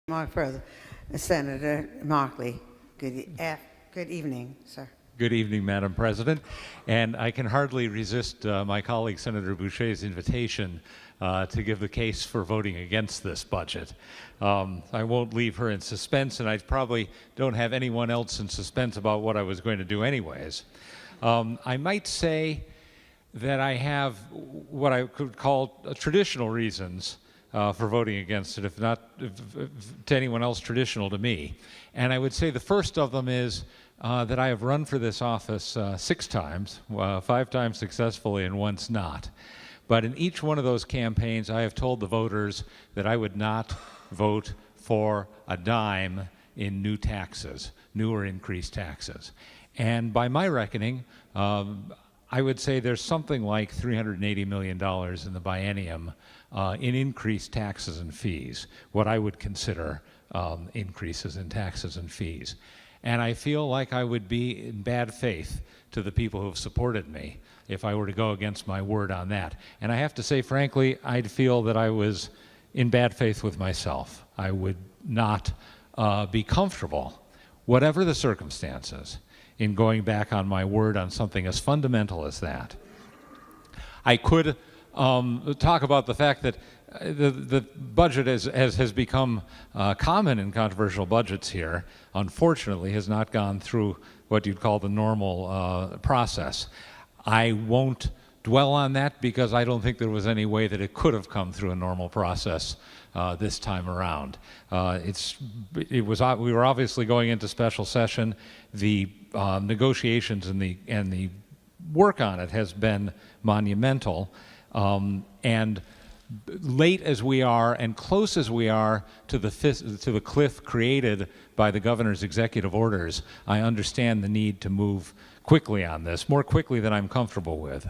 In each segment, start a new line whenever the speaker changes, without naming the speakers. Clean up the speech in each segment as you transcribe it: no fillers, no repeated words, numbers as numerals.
Mark further. Senator Markley, good evening, sir.
Good evening, Madam President. And I can hardly resist my colleague Senator Boucher's invitation to give the case for voting against this budget. I won't leave her in suspense, and I probably don't have anyone else in suspense about what I was going to do anyways. I might say that I have what I could call traditional reasons for voting against it, if not to anyone else traditional to me. And I would say the first of them is that I have run for this office 6 times, 5 times successfully and once not. But in each one of those campaigns, I have told the voters that I would not vote for a dime in new taxes, new or increased taxes. And by my reckoning, I would say there's something like $380 million in the biennium in increased taxes and fees, what I would consider increases in taxes and fees. And I feel like I would be in bad faith to the people who have supported me if I were to go against my word on that. And I have to say, frankly, I'd feel that I was in bad faith with myself. I would not be comfortable, whatever the circumstances, in going back on my word on something as fundamental as that. I could talk about the fact that the budget has become common in controversial budgets here, unfortunately, has not gone through what you'd call the normal process. I won't dwell on that because I don't think there was any way that it could have come through a normal process this time around. We were obviously going into special session. The negotiations and the work on it has been monumental. And late as we are and close as we are to the cliff created by the governor's executive orders, I understand the need to move quickly on this, more quickly than I'm comfortable with.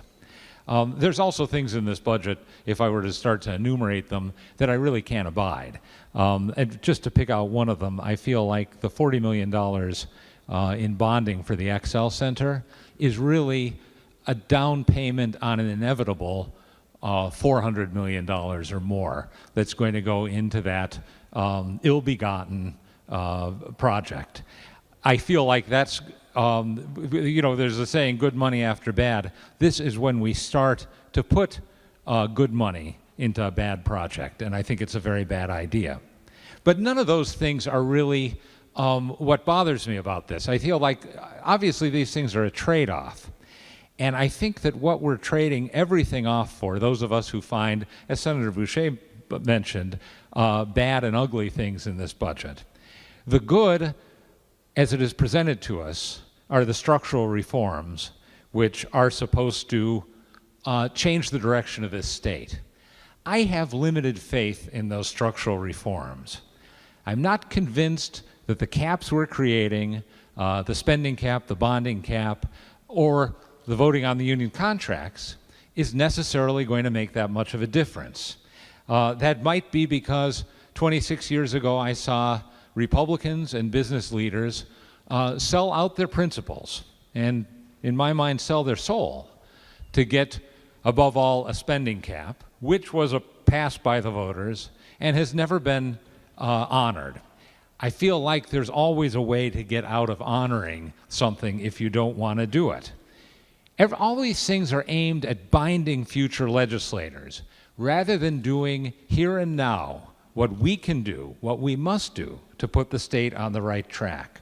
There's also things in this budget, if I were to start to enumerate them, that I really can't abide. And just to pick out one of them, I feel like the $40 million in bonding for the Excel Center is really a down payment on an inevitable $400 million or more that's going to go into that ill-begotten project. I feel like that's, there's a saying, good money after bad. This is when we start to put good money into a bad project, and I think it's a very bad idea. But none of those things are really what bothers me about this. I feel like, obviously, these things are a trade-off. And I think that what we're trading everything off for, those of us who find, as Senator Boucher mentioned, bad and ugly things in this budget. The good, as it is presented to us, are the structural reforms which are supposed to change the direction of this state. I have limited faith in those structural reforms. I'm not convinced that the caps we're creating, the spending cap, the bonding cap, or the voting on the union contracts is necessarily going to make that much of a difference. That might be because 26 years ago I saw Republicans and business leaders sell out their principles and, in my mind, sell their soul to get, above all, a spending cap, which was passed by the voters and has never been honored. I feel like there's always a way to get out of honoring something if you don't want to do it. All these things are aimed at binding future legislators rather than doing here and now what we can do, what we must do to put the state on the right track.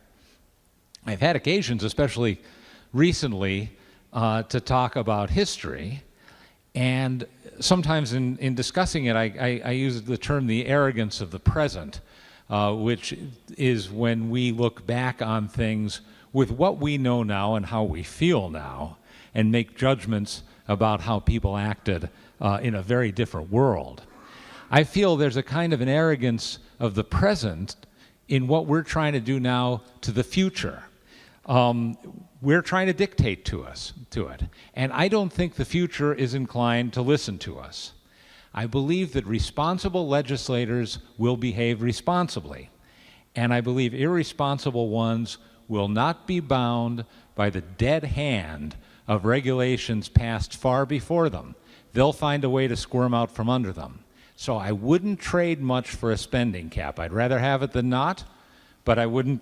I've had occasions, especially recently, to talk about history, and sometimes in discussing it, I use the term the arrogance of the present, which is when we look back on things with what we know now and how we feel now, and make judgments about how people acted in a very different world. I feel there's a kind of an arrogance of the present in what we're trying to do now to the future. We're trying to dictate to it. And I don't think the future is inclined to listen to us. I believe that responsible legislators will behave responsibly. And I believe irresponsible ones will not be bound by the dead hand of regulations passed far before them. They'll find a way to squirm out from under them. So I wouldn't trade much for a spending cap. I'd rather have it than not, but I wouldn't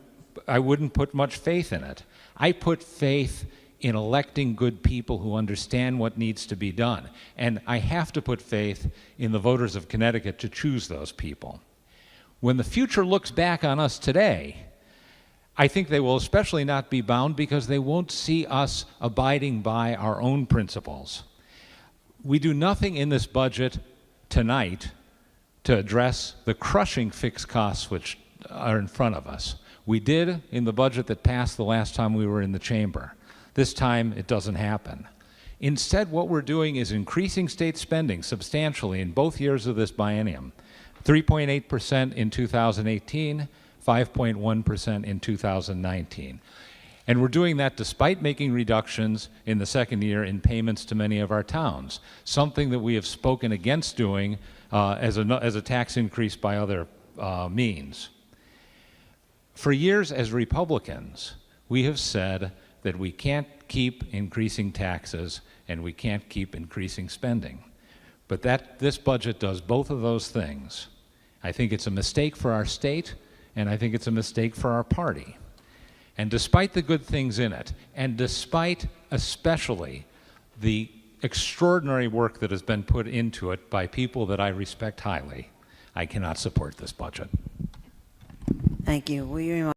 put much faith in it. I put faith in electing good people who understand what needs to be done. And I have to put faith in the voters of Connecticut to choose those people. When the future looks back on us today, I think they will especially not be bound because they won't see us abiding by our own principles. We do nothing in this budget tonight to address the crushing fixed costs which are in front of us. We did in the budget that passed the last time we were in the chamber. This time, it doesn't happen. Instead, what we're doing is increasing state spending substantially in both years of this biennium. 3.8% in 2018, 5.1% in 2019. And we're doing that despite making reductions in the second year in payments to many of our towns, something that we have spoken against doing as a tax increase by other means. For years as Republicans, we have said that we can't keep increasing taxes and we can't keep increasing spending. But this budget does both of those things. I think it's a mistake for our state, and I think it's a mistake for our party. And despite the good things in it, and despite especially the extraordinary work that has been put into it by people that I respect highly, I cannot support this budget.
Thank you. Will you